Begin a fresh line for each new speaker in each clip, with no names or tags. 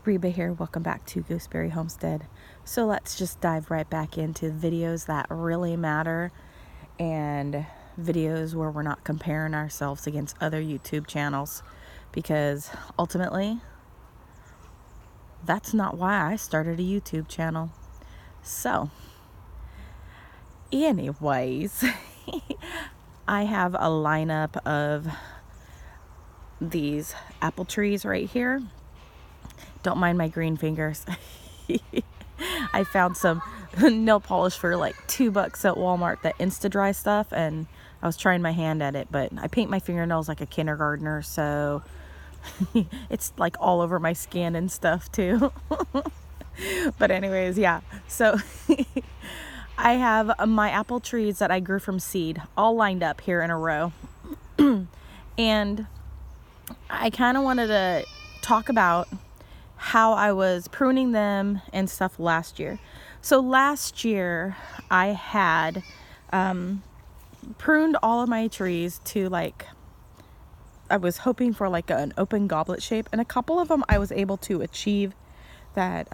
Reba here. Welcome back to Gooseberry Homestead. So let's just dive right back into videos that really matter and videos where we're not comparing ourselves against other YouTube channels, because ultimately that's not why I started a YouTube channel. So anyways, I have a lineup of these apple trees right here. Don't mind my green fingers. I found some nail polish for like $2 at Walmart, that Insta-Dry stuff, and I was trying my hand at it, but I paint my fingernails like a kindergartner, so it's like all over my skin and stuff too. But anyways, yeah, so I have my apple trees that I grew from seed all lined up here in a row. And I kind of wanted to talk about how I was pruning them and stuff last year. So last year I had pruned all of my trees to I was hoping for like an open goblet shape, and a couple of them I was able to achieve that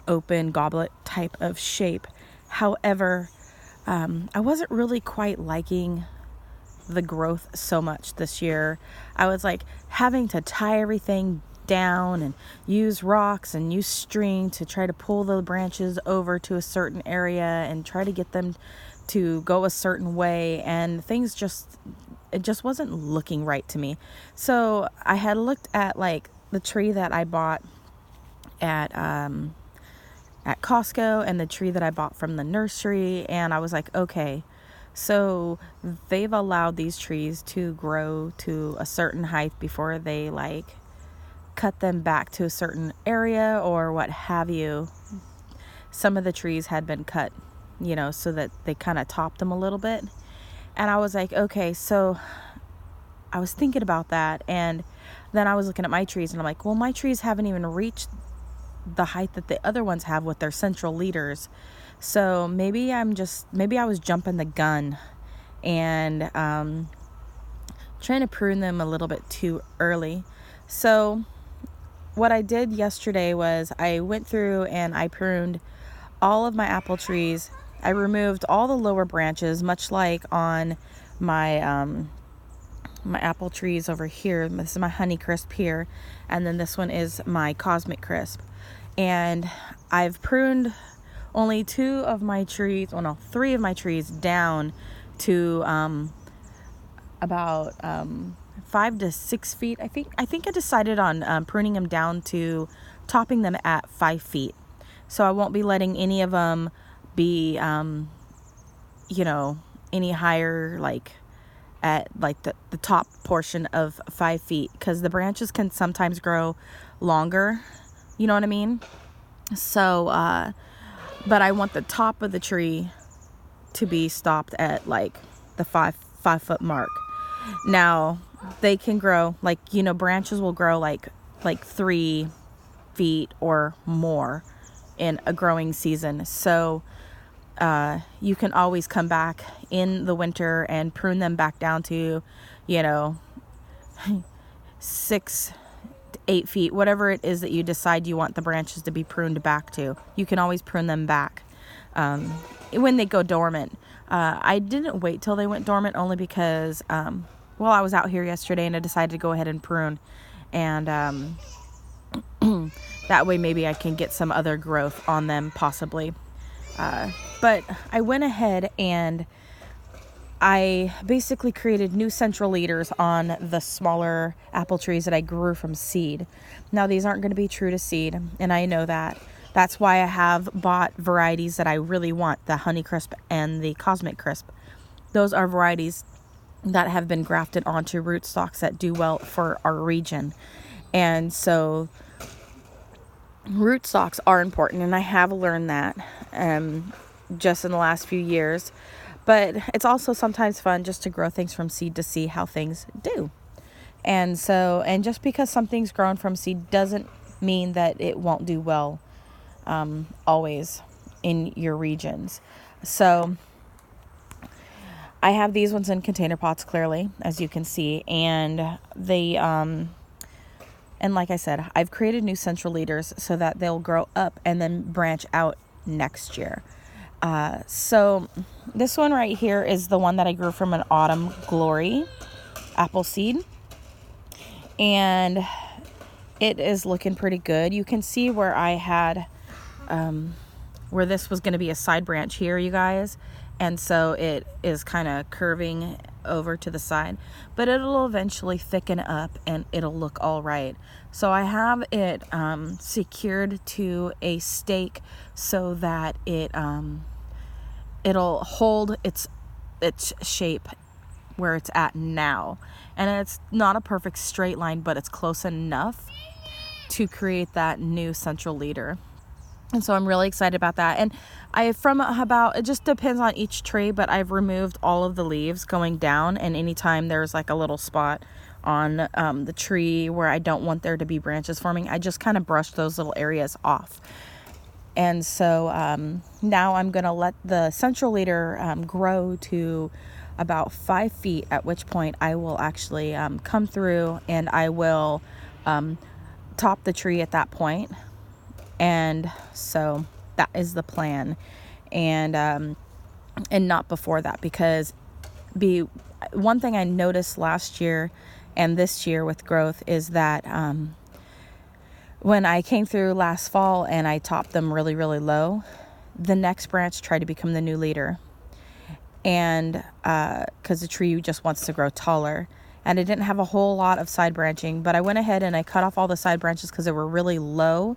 open goblet type of shape. However, I wasn't really quite liking the growth so much this year. I was like having to tie everything down and use rocks and use string to try to pull the branches over to a certain area and try to get them to go a certain way, and it just wasn't looking right to me. So I had looked at like the tree that I bought at Costco and the tree that I bought from the nursery, and I was like, okay, so they've allowed these trees to grow to a certain height before they cut them back to a certain area or what have you. Some of the trees had been cut, so that they kind of topped them a little bit. And I was like, okay, so I was thinking about that, and then I was looking at my trees and I'm like, well, my trees haven't even reached the height that the other ones have with their central leaders. So maybe I was jumping the gun and trying to prune them a little bit too early. So what I did yesterday was I went through and I pruned all of my apple trees. I removed all the lower branches, much like on my my apple trees over here. This is my Honeycrisp here, and then this one is my Cosmic Crisp. And I've pruned only 2 of my trees, 3 of my trees down to about 5 to 6 feet. I think I decided on pruning them down to topping them at 5 feet. So I won't be letting any of them be, any higher, at the top portion of 5 feet, because the branches can sometimes grow longer. You know what I mean? So, but I want the top of the tree to be stopped at the 5 foot mark. Now, they can grow branches will grow like 3 feet or more in a growing season. So you can always come back in the winter and prune them back down to 6 to 8 feet, whatever it is that you decide you want the branches to be pruned back to. You can always prune them back when they go dormant. I didn't wait till they went dormant, only because I was out here yesterday and I decided to go ahead and prune, and that way maybe I can get some other growth on them possibly. But I went ahead and I basically created new central leaders on the smaller apple trees that I grew from seed. Now, these aren't going to be true to seed, and I know that. That's why I have bought varieties that I really want, the Honeycrisp and the Cosmic Crisp. Those are varieties that have been grafted onto rootstocks that do well for our region. And so rootstocks are important, and I have learned that just in the last few years. But it's also sometimes fun just to grow things from seed to see how things do. And just because something's grown from seed doesn't mean that it won't do well always in your regions. So I have these ones in container pots, clearly, as you can see, and they And like I said, I've created new central leaders so that they'll grow up and then branch out next year. So this one right here is the one that I grew from an Autumn Glory apple seed. And it is looking pretty good. You can see where I had, where this was going to be a side branch here, you guys. And so it is kind of curving over to the side, but it'll eventually thicken up and it'll look all right. So I have it secured to a stake so that it'll hold its shape where it's at now. And it's not a perfect straight line, but it's close enough to create that new central leader. And so I'm really excited about that. And it just depends on each tree, but I've removed all of the leaves going down. And anytime there's like a little spot on the tree where I don't want there to be branches forming, I just kind of brush those little areas off. And so now I'm going to let the central leader grow to about 5 feet, at which point I will actually come through and I will top the tree at that point. And so that is the plan, and not before that, because one thing I noticed last year and this year with growth is that when I came through last fall and I topped them really, really low, the next branch tried to become the new leader, and because the tree just wants to grow taller. And I didn't have a whole lot of side branching, but I went ahead and I cut off all the side branches because they were really low.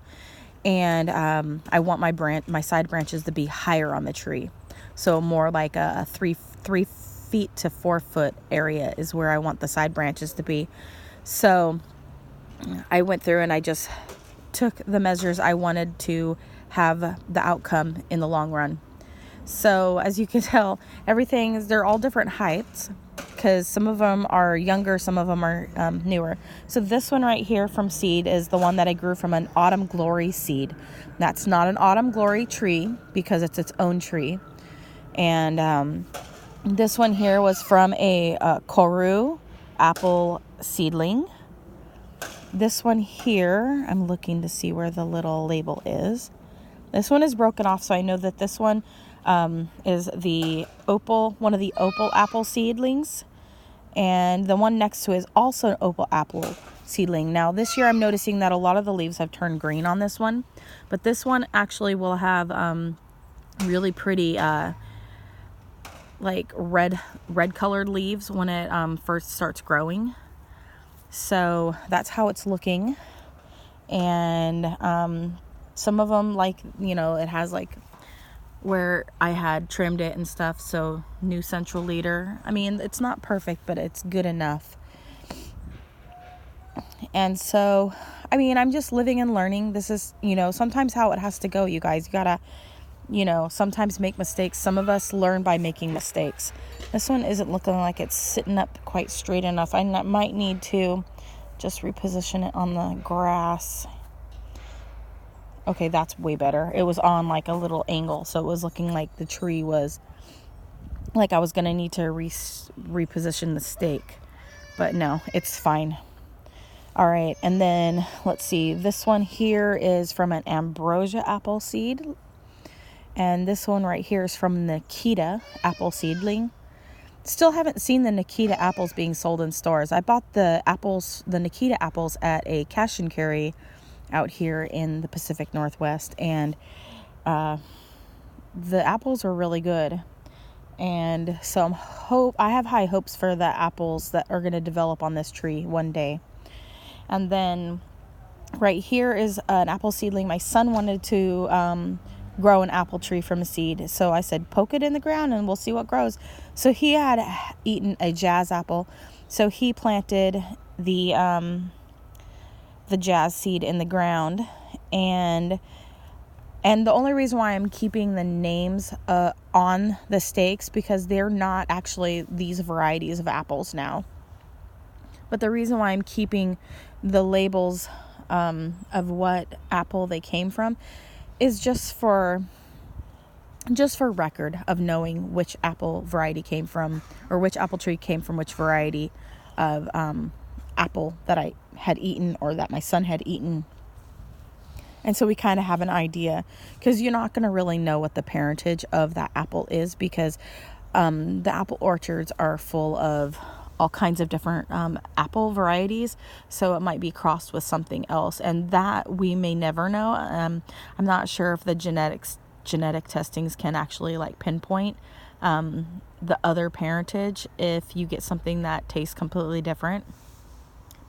And I want my side branches to be higher on the tree. So more like a 3 feet to 4 foot area is where I want the side branches to be. So I went through and I just took the measures I wanted to have the outcome in the long run. So as you can tell, they're all different heights, because some of them are younger, some of them are newer. So this one right here from seed is the one that I grew from an Autumn Glory seed. That's not an Autumn Glory tree because it's its own tree. And this one here was from a Koru apple seedling. This one here, I'm looking to see where the little label is. This one is broken off, so I know that this one is one of the opal apple seedlings, and the one next to it is also an opal apple seedling. Now this year I'm noticing that a lot of the leaves have turned green on this one, but this one actually will have really pretty like red colored leaves when it first starts growing. So that's how it's looking. And some of them, like, it has like where I had trimmed it and stuff. So new central leader. I mean, it's not perfect, but it's good enough. And so, I mean, I'm just living and learning. This is, sometimes how it has to go, you guys. You gotta, sometimes make mistakes. Some of us learn by making mistakes. This one isn't looking like it's sitting up quite straight enough. I might need to just reposition it on the grass. Okay, that's way better. It was on like a little angle, so it was looking like the tree was like I was gonna need to reposition the stake, but no, it's fine. All right, and then let's see. This one here is from an Ambrosia apple seed, and this one right here is from Nikita apple seedling. Still haven't seen the Nikita apples being sold in stores. I bought the Nikita apples at a cash and carry out here in the Pacific Northwest, and the apples are really good. And so I have high hopes for the apples that are going to develop on this tree one day. And then right here is an apple seedling. My son wanted to grow an apple tree from a seed, so I said poke it in the ground and we'll see what grows. So he had eaten a jazz apple, so he planted the jazz seed in the ground, and the only reason why I'm keeping the names on the stakes, because they're not actually these varieties of apples now, but the reason why I'm keeping the labels of what apple they came from is just for record of knowing which apple variety came from, or which apple tree came from which variety of apple that I had eaten or that my son had eaten. And so we kind of have an idea, because you're not going to really know what the parentage of that apple is, because the apple orchards are full of all kinds of different apple varieties. So it might be crossed with something else, and that we may never know. I'm not sure if the genetic testings can actually like pinpoint the other parentage if you get something that tastes completely different.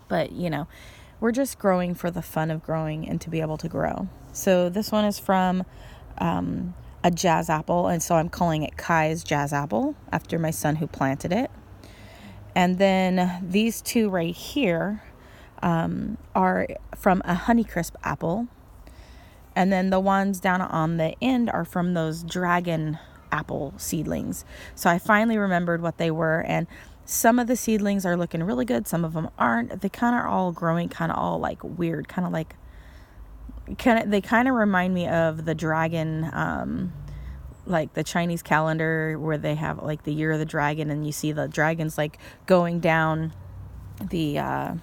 But we're just growing for the fun of growing and to be able to grow. So this one is from a jazz apple, and so I'm calling it Kai's Jazz Apple after my son who planted it. And then these two right here are from a Honeycrisp apple, and then the ones down on the end are from those dragon apple seedlings. So I finally remembered what they were, and some of the seedlings are looking really good, some of them aren't. They kind of are all growing kind of all like weird, they kind of remind me of the dragon, like the Chinese calendar where they have like the year of the dragon, and you see the dragons like going down the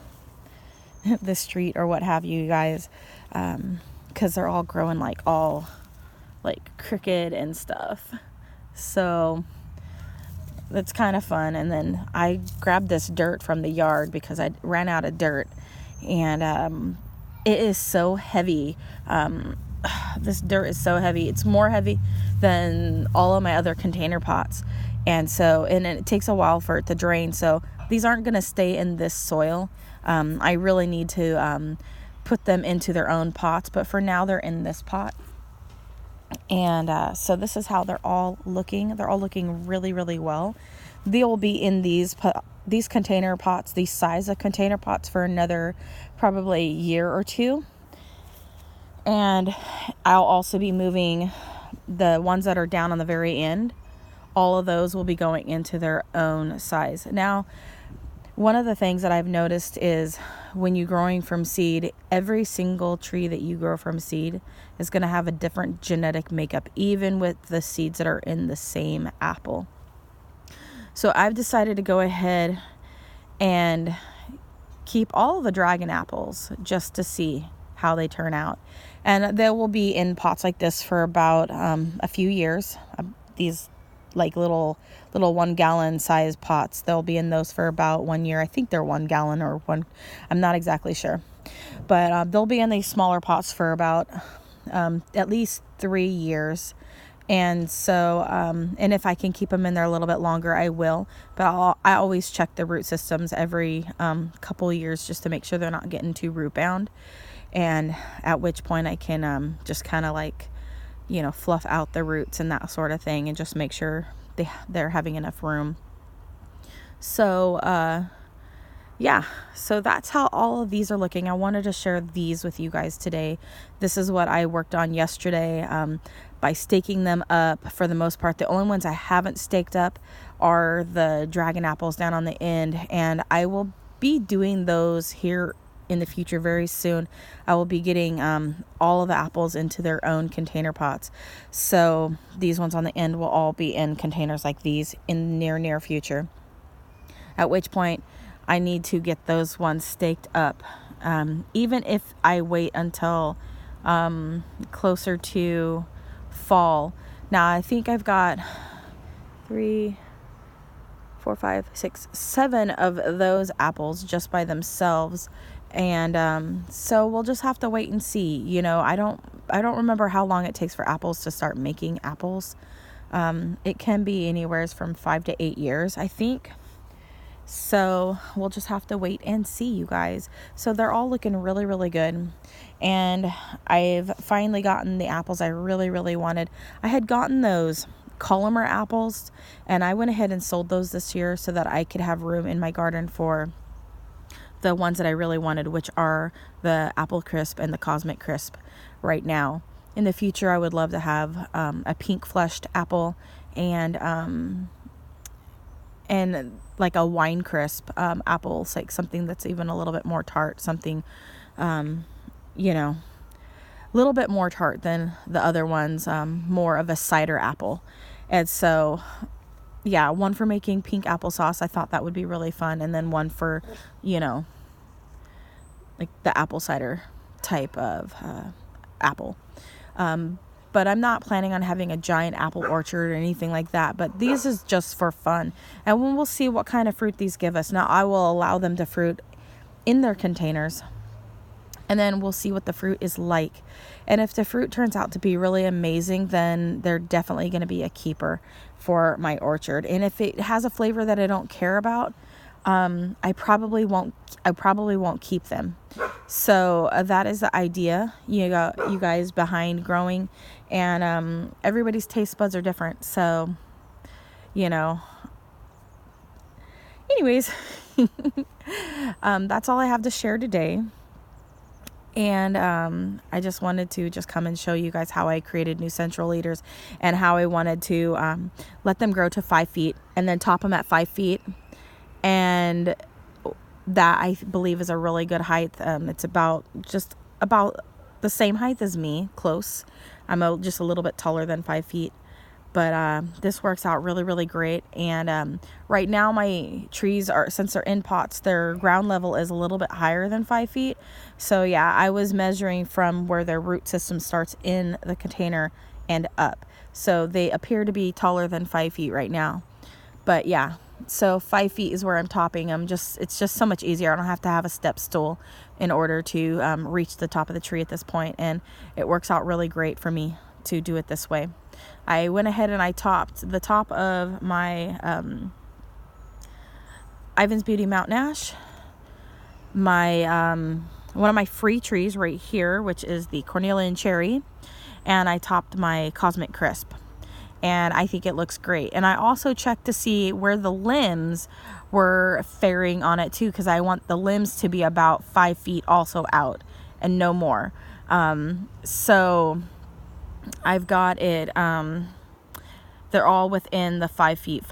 the street or what have you guys, because they're all growing like all like crooked and stuff. So that's kind of fun. And then I grabbed this dirt from the yard because I ran out of dirt, and it is so heavy. This dirt is so heavy. It's more heavy than all of my other container pots, and it takes a while for it to drain. So these aren't going to stay in this soil. I really need to put them into their own pots, but for now they're in this pot. And so this is how they're all looking. They're all looking really, really well. They will be in these container pots, these size of container pots, for another probably year or two. And I'll also be moving the ones that are down on the very end. All of those will be going into their own size. Now, one of the things that I've noticed is when you're growing from seed, every single tree that you grow from seed is going to have a different genetic makeup, even with the seeds that are in the same apple. So I've decided to go ahead and keep all the dragon apples just to see how they turn out. And they will be in pots like this for about a few years. These like little 1 gallon size pots. They'll be in those for about 1 year. I think they're 1 gallon or one. I'm not exactly sure. But they'll be in these smaller pots for about at least 3 years. And so, and if I can keep them in there a little bit longer, I will. But I always check the root systems every couple of years just to make sure they're not getting too root bound. And at which point I can just kind of like, fluff out the roots and that sort of thing, and just make sure they're having enough room. So, yeah, so that's how all of these are looking. I wanted to share these with you guys today. This is what I worked on yesterday by staking them up for the most part. The only ones I haven't staked up are the dragon apples down on the end, and I will be doing those here in the future very soon. I will be getting all of the apples into their own container pots. So these ones on the end will all be in containers like these in the near future. At which point I need to get those ones staked up. Even if I wait until closer to fall. Now I think I've got 3, 4, 5, 6, 7 of those apples just by themselves. And so we'll just have to wait and see. I don't remember how long it takes for apples to start making apples. It can be anywhere from 5 to 8 years, I think. So we'll just have to wait and see, you guys. So they're all looking really, really good. And I've finally gotten the apples I really, really wanted. I had gotten those Collimer apples, and I went ahead and sold those this year so that I could have room in my garden for the ones that I really wanted, which are the Apple Crisp and the Cosmic Crisp right now. In the future, I would love to have a pink fleshed apple and like a wine crisp apple, like something that's even a little bit more tart, something, a little bit more tart than the other ones, more of a cider apple. And so, yeah, one for making pink applesauce. I thought that would be really fun. And then one for, like the apple cider type of apple. But I'm not planning on having a giant apple orchard or anything like that. But these is just for fun. And we'll see what kind of fruit these give us. Now, I will allow them to fruit in their containers. And then we'll see what the fruit is like. And if the fruit turns out to be really amazing, then they're definitely going to be a keeper for my orchard. And if it has a flavor that I don't care about, I probably won't keep them. So that is the idea, you guys, behind growing. And everybody's taste buds are different. So, anyways, that's all I have to share today. And I just wanted to just come and show you guys how I created New Central Leaders and how I wanted to let them grow to 5 feet and then top them at 5 feet. And that, I believe, is a really good height. It's just about the same height as me, close. I'm just a little bit taller than 5 feet. But this works out really, really great. And right now my trees since they're in pots, their ground level is a little bit higher than 5 feet. So yeah, I was measuring from where their root system starts in the container and up. So they appear to be taller than 5 feet right now. But yeah, so 5 feet is where I'm topping them. It's just so much easier. I don't have to have a step stool in order to reach the top of the tree at this point. And it works out really great for me to do it this way. I went ahead and I topped the top of my Ivan's Beauty Mountain Ash, my one of my free trees right here, which is the Cornelian Cherry, and I topped my Cosmic Crisp. And I think it looks great. And I also checked to see where the limbs were faring on it too, because I want the limbs to be about 5 feet also out and no more. So I've got it, they're all within the 5 feet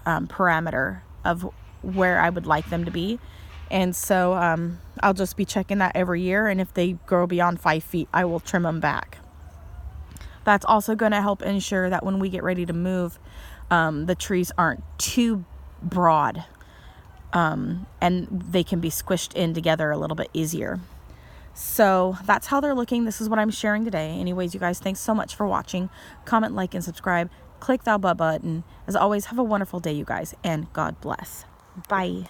parameter of where I would like them to be. And so I'll just be checking that every year. And if they grow beyond 5 feet, I will trim them back. That's also going to help ensure that when we get ready to move, the trees aren't too broad, and they can be squished in together a little bit easier. So that's how they're looking. This is what I'm sharing today. Anyways, you guys, thanks so much for watching. Comment, like, and subscribe. Click that bell button. As always, have a wonderful day, you guys, and God bless. Bye.